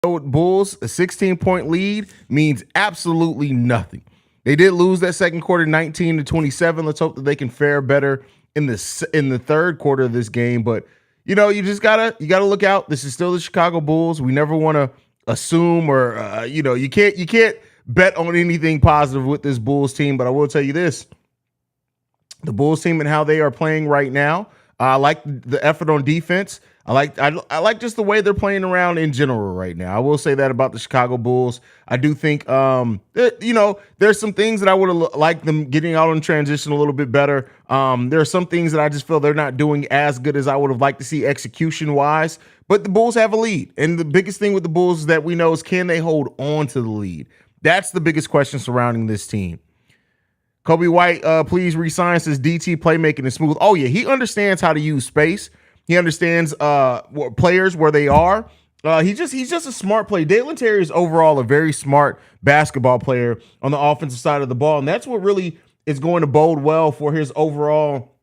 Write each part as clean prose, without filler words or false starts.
Bulls, a 16-point lead means absolutely nothing. They did lose that second quarter 19-27. Let's hope that they can fare better in the third quarter of this game. But you just gotta look out. This is still the Chicago Bulls. We never want to assume or you can't bet on anything positive with this Bulls team. But I will tell you this: the Bulls team and how they are playing right now. I like the effort on defense. I like just the way they're playing around in general right now. I will say that about the Chicago Bulls. I do think there's some things that I would have liked them getting out in transition a little bit better. There are some things that I just feel they're not doing as good as I would have liked to see execution wise. But the Bulls have a lead, and the biggest thing with the Bulls is that we know is, can they hold on to the lead? That's the biggest question surrounding this team. Kobe White, please resign, says DT playmaking is smooth. Oh yeah, he understands how to use space. He understands players where they are. He's just a smart player. Dalen Terry is overall a very smart basketball player on the offensive side of the ball, and that's what really is going to bode well for his overall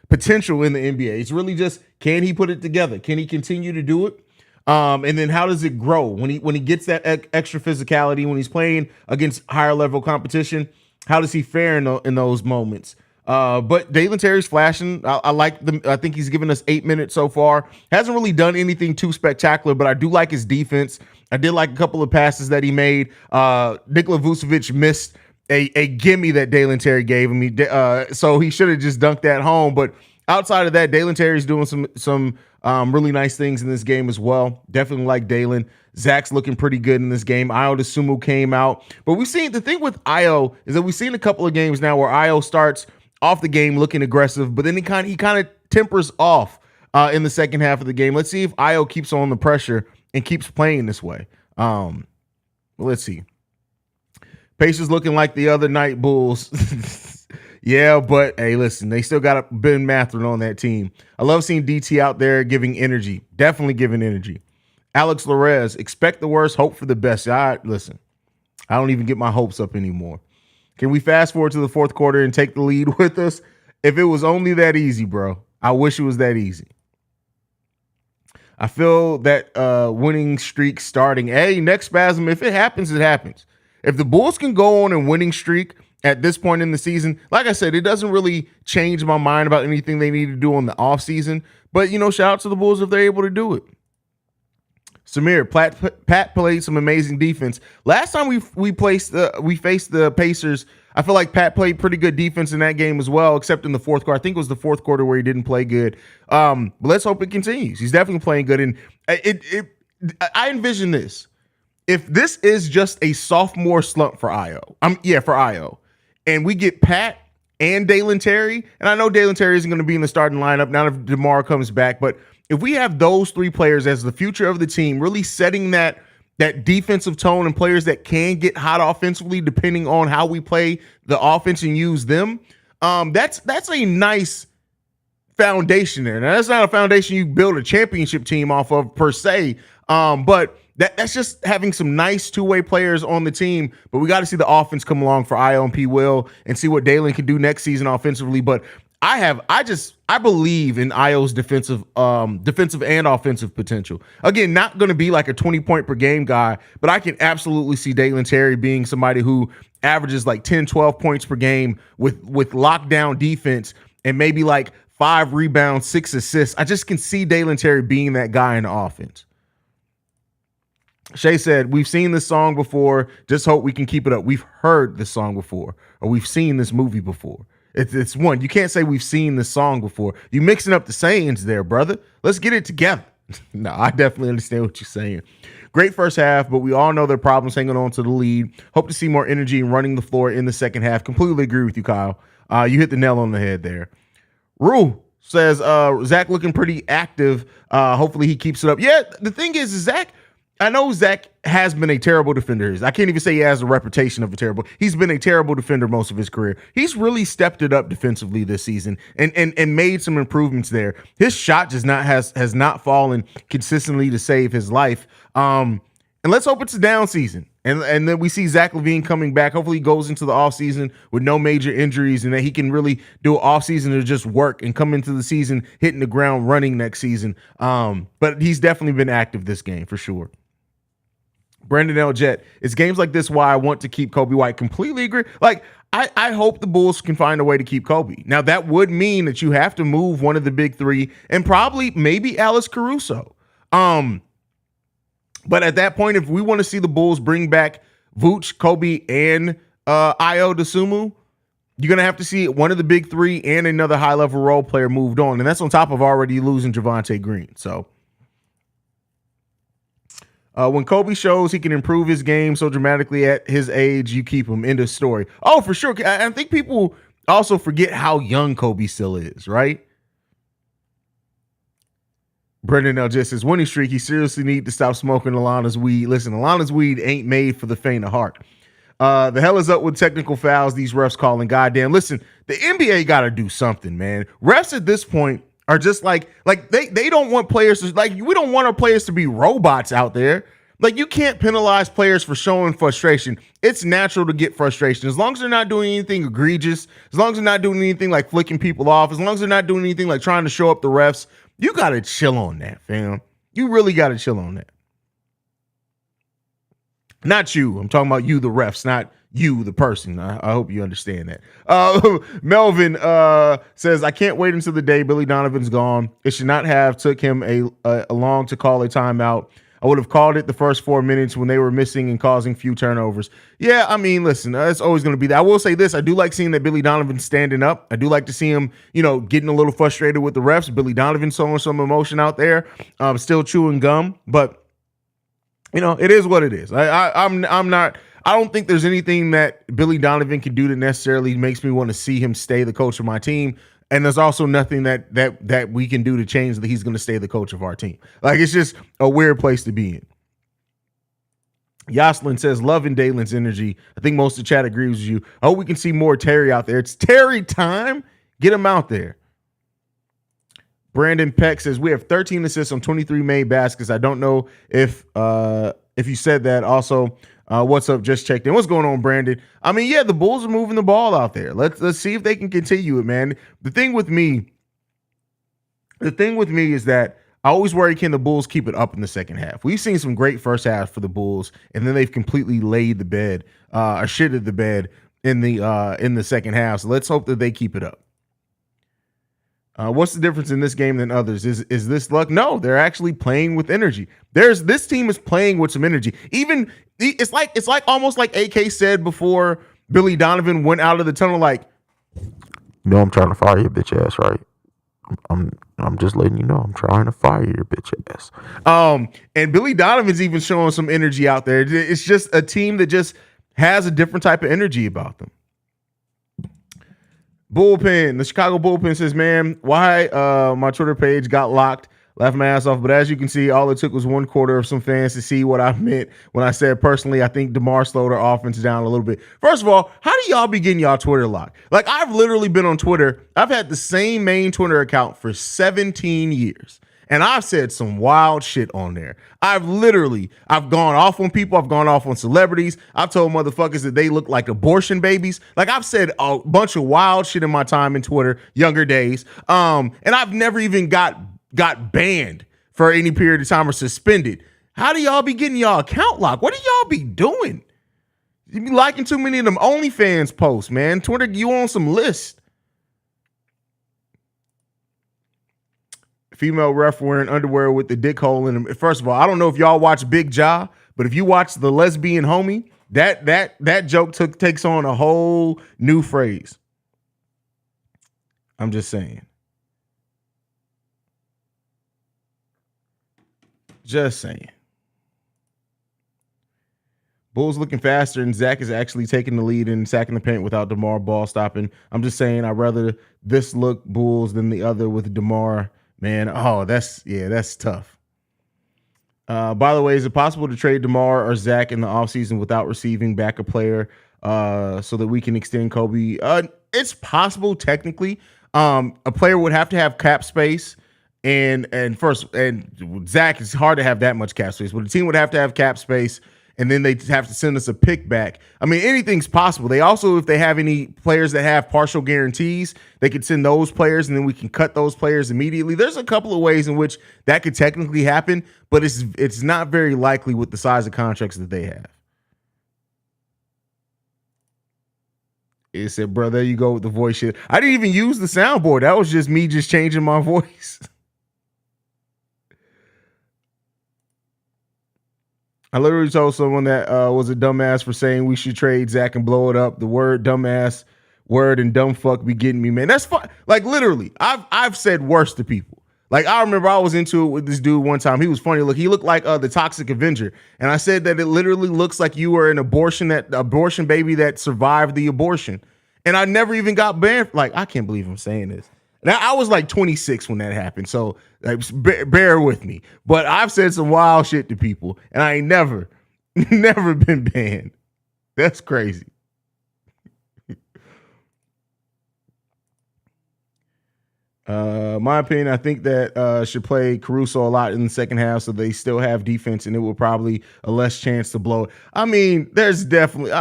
potential in the NBA. It's really just, can he put it together? Can he continue to do it? And then how does it grow when he gets that extra physicality, when he's playing against higher level competition? How does he fare in those moments? But Dalen Terry's flashing. I like them. I think he's given us 8 minutes so far. Hasn't really done anything too spectacular, but I do like his defense. I did like a couple of passes that he made. Nikola Vucevic missed a gimme that Dalen Terry gave him. So he should have just dunked that home. But outside of that, Dalen Terry's doing some really nice things in this game as well. Definitely like Dalen. Zach's looking pretty good in this game. Ayo Dosunmu came out. But we've seen, the thing with Ayo is that we've seen a couple of games now where Ayo starts off the game looking aggressive, but then he kind of tempers off in the second half of the game. Let's see if Ayo keeps on the pressure and keeps playing this way. Let's see. Pacers looking like the other night Bulls. Yeah, but hey, listen, they still got Ben Mathurin on that team. I love seeing DT out there giving energy, definitely giving energy. Alex Larez, expect the worst, hope for the best. Listen, I don't even get my hopes up anymore. Can we fast forward to the fourth quarter and take the lead with us? If it was only that easy, bro. I wish it was that easy. I feel that winning streak starting. Hey, next spasm, if it happens, it happens. If the Bulls can go on a winning streak at this point in the season, like I said, it doesn't really change my mind about anything they need to do on the offseason. But, shout out to the Bulls if they're able to do it. Samir, Pat played some amazing defense. Last time we faced the Pacers, I feel like Pat played pretty good defense in that game as well, except in the fourth quarter. I think it was the fourth quarter where he didn't play good. But let's hope it continues. He's definitely playing good. And I envision this. If this is just a sophomore slump for Ayo, and we get Pat and Dalen Terry, and I know Dalen Terry isn't going to be in the starting lineup now if DeMar comes back, but if we have those three players as the future of the team, really setting that defensive tone and players that can get hot offensively depending on how we play the offense and use them, that's a nice foundation there. Now, that's not a foundation you build a championship team off of per se, but that's just having some nice two-way players on the team. But we got to see the offense come along for Ayo and P. Will and see what Dalen can do next season offensively. But I believe in Ayo's defensive and offensive potential. Again, not going to be like a 20-point per game guy, but I can absolutely see Dalen Terry being somebody who averages like 10, 12 points per game with lockdown defense and maybe like 5 rebounds, 6 assists. I just can see Dalen Terry being that guy in the offense. Shay said, we've seen this song before. Just hope we can keep it up. We've heard this song before, or we've seen this movie before. It's one. You can't say we've seen this song before. You mixing up the sayings there, brother. Let's get it together. No, I definitely understand what you're saying. Great first half, but we all know their problems hanging on to the lead. Hope to see more energy and running the floor in the second half. Completely agree with you, Kyle. You hit the nail on the head there. Rue says, Zach looking pretty active. Hopefully he keeps it up. Yeah, the thing is Zach, I know Zach has been a terrible defender. I can't even say he has a reputation of a terrible. He's been a terrible defender most of his career. He's really stepped it up defensively this season and made some improvements there. His shot just has not fallen consistently to save his life. And let's hope it's a down season. And then we see Zach LaVine coming back. Hopefully he goes into the offseason with no major injuries and that he can really do an offseason to just work and come into the season hitting the ground running next season. But he's definitely been active this game for sure. Brandon L. Jet, it's games like this why I want to keep Kobe White. Completely agree. Like, I hope the Bulls can find a way to keep Kobe. Now, that would mean that you have to move one of the big three and probably maybe Alex Caruso. But at that point, if we want to see the Bulls bring back Vooch, Kobe, and Ayo Dosunmu, you're going to have to see one of the big three and another high-level role player moved on. And that's on top of already losing Javonte Green. So when Kobe shows he can improve his game so dramatically at his age, you keep him. End of story. Oh, for sure. I think people also forget how young Kobe still is, right? Brendan L. just says, winning streak, he seriously need to stop smoking Alana's weed. Listen, Alana's weed ain't made for the faint of heart. The hell is up with technical fouls these refs calling? Goddamn. Listen, the NBA got to do something, man. Refs at this point are just like they don't want players to, like, we don't want our players to be robots out there. Like, you can't penalize players for showing frustration. It's natural to get frustration. As long as they're not doing anything egregious, as long as they're not doing anything like flicking people off, as long as they're not doing anything like trying to show up the refs, you got to chill on that, fam. You really got to chill on that. Not you. I'm talking about you, the refs, not you, the person. I hope you understand that. Melvin says, I can't wait until the day Billy Donovan's gone. It should not have took him a long to call a timeout. I would have called it the first 4 minutes when they were missing and causing few turnovers. Yeah, I mean, listen, it's always going to be that. I will say this. I do like seeing that Billy Donovan's standing up. I do like to see him, getting a little frustrated with the refs. Billy Donovan showing some emotion out there, still chewing gum. But, it is what it is. I don't think there's anything that Billy Donovan can do that necessarily makes me want to see him stay the coach of my team. And there's also nothing that we can do to change that he's going to stay the coach of our team. Like, it's just a weird place to be in. Yoslin says, loving Dalen's energy. I think most of the chat agrees with you. I hope we can see more Terry out there. It's Terry time. Get him out there. Brandon Peck says, we have 13 assists on 23 made baskets. I don't know if you said that. Also, what's up? Just checked in. What's going on, Brandon? I mean, yeah, the Bulls are moving the ball out there. Let's see if they can continue it, man. The thing with me is that I always worry, can the Bulls keep it up in the second half? We've seen some great first half for the Bulls, and then they've completely laid the bed, or shitted the bed in the second half. So let's hope that they keep it up. What's the difference in this game than others? Is this luck? No, they're actually playing with energy. This team is playing with some energy. Even it's like almost like AK said before Billy Donovan went out of the tunnel, like, I'm trying to fire your bitch ass, right? I'm just letting you know I'm trying to fire your bitch ass. And Billy Donovan's even showing some energy out there. It's just a team that just has a different type of energy about them. Bullpen, the Chicago Bullpen says, man, why my Twitter page got locked? Laughed my ass off. But as you can see, all it took was one quarter of some fans to see what I meant when I said, personally, I think DeMar slowed our offense down a little bit. First of all, how do y'all be getting y'all Twitter locked? Like, I've literally been on Twitter. I've had the same main Twitter account for 17 years. And I've said some wild shit on there. I've gone off on people. I've gone off on celebrities. I've told motherfuckers that they look like abortion babies. Like, I've said a bunch of wild shit in my time in Twitter, younger days. And I've never even got banned for any period of time or suspended. How do y'all be getting y'all account locked? What do y'all be doing? You be liking too many of them OnlyFans posts, man. Twitter, you on some list. Female ref wearing underwear with the dick hole in them. First of all, I don't know if y'all watch Big Ja, but if you watch The Lesbian Homie, that joke takes on a whole new phrase. I'm just saying. Just saying. Bulls looking faster, and Zach is actually taking the lead and sacking the paint without DeMar ball stopping. I'm just saying, I'd rather this look Bulls than the other with DeMar. Man, that's tough. By the way, is it possible to trade DeMar or Zach in the offseason without receiving backup player so that we can extend Kobe? It's possible technically. A player would have to have cap space, and Zach, it's hard to have that much cap space, but the team would have to have cap space, and then they have to send us a pick back. I mean, anything's possible. They also, if they have any players that have partial guarantees, they could send those players, and then we can cut those players immediately. There's a couple of ways in which that could technically happen, but it's not very likely with the size of contracts that they have. It said, bro, there you go with the voice shit. I didn't even use the soundboard. That was just me just changing my voice. I literally told someone that was a dumbass for saying we should trade Zach and blow it up. The word dumbass, word, and dumb fuck be getting me, man. That's fine. Like, literally, I've said worse to people. Like, I remember I was into it with this dude one time. He was funny. Look, he looked like the Toxic Avenger. And I said that it literally looks like you were an abortion baby that survived the abortion. And I never even got banned. Like, I can't believe I'm saying this. Now, I was like 26 when that happened. So bear with me. But I've said some wild shit to people. And I ain't never been banned. That's crazy. My opinion, I think that should play Caruso a lot in the second half so they still have defense and it will probably a less chance to blow it. I mean, there's definitely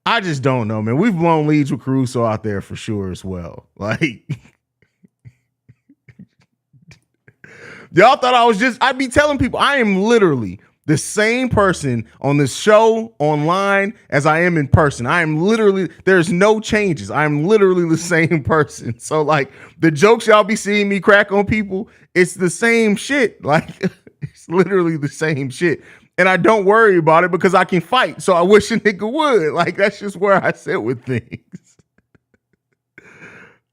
I just don't know, man. We've blown leads with Caruso out there for sure as well. Like y'all thought I'd be telling people I am literally the same person on this show online as I am in person. I am literally, there's no changes. I'm literally the same person. So like the jokes y'all be seeing me crack on people, it's the same shit. Like it's literally the same shit. And I don't worry about it because I can fight. So I wish a nigga would. Like that's just where I sit with things.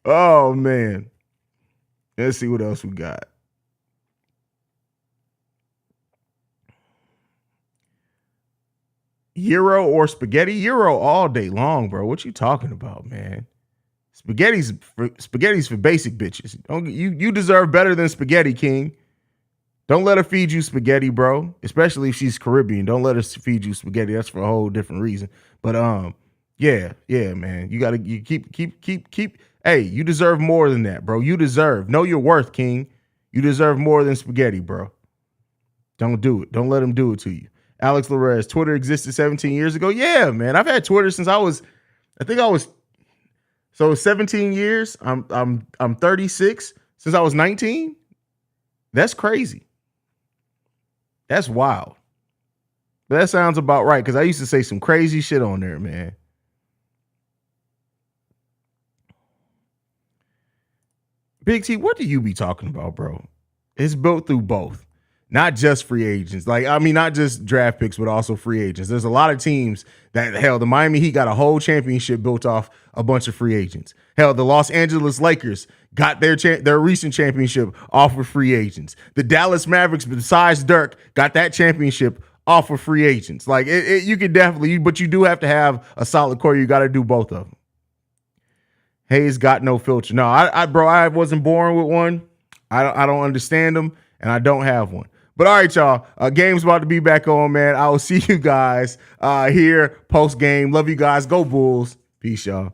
Oh man. Let's see what else we got. Euro or spaghetti? Euro all day long, bro. What you talking about, man? Spaghetti's for basic bitches. You deserve better than spaghetti, King. Don't let her feed you spaghetti, bro. Especially if she's Caribbean. Don't let her feed you spaghetti. That's for a whole different reason. But yeah, man. You keep. Hey, you deserve more than that, bro. You deserve. Know your worth, King. You deserve more than spaghetti, bro. Don't do it. Don't let him do it to you. Alex Larez, Twitter existed 17 years ago. Yeah, man. I've had Twitter since I was 17 years. I'm 36 since I was 19. That's crazy. That's wild. But that sounds about right because I used to say some crazy shit on there, man. Big T, what do you be talking about, bro? It's built through both. Not just free agents. Like, I mean, not just draft picks, but also free agents. There's a lot of teams that, hell, the Miami Heat got a whole championship built off a bunch of free agents. Hell, the Los Angeles Lakers got their recent championship off of free agents. The Dallas Mavericks, besides Dirk, got that championship off of free agents. Like, you could definitely, but you do have to have a solid core. You got to do both of them. Haize got no filter. No, I wasn't born with one. I don't understand them, and I don't have one. But all right, y'all. Game's about to be back on, man. I will see you guys here post game. Love you guys. Go Bulls. Peace, y'all.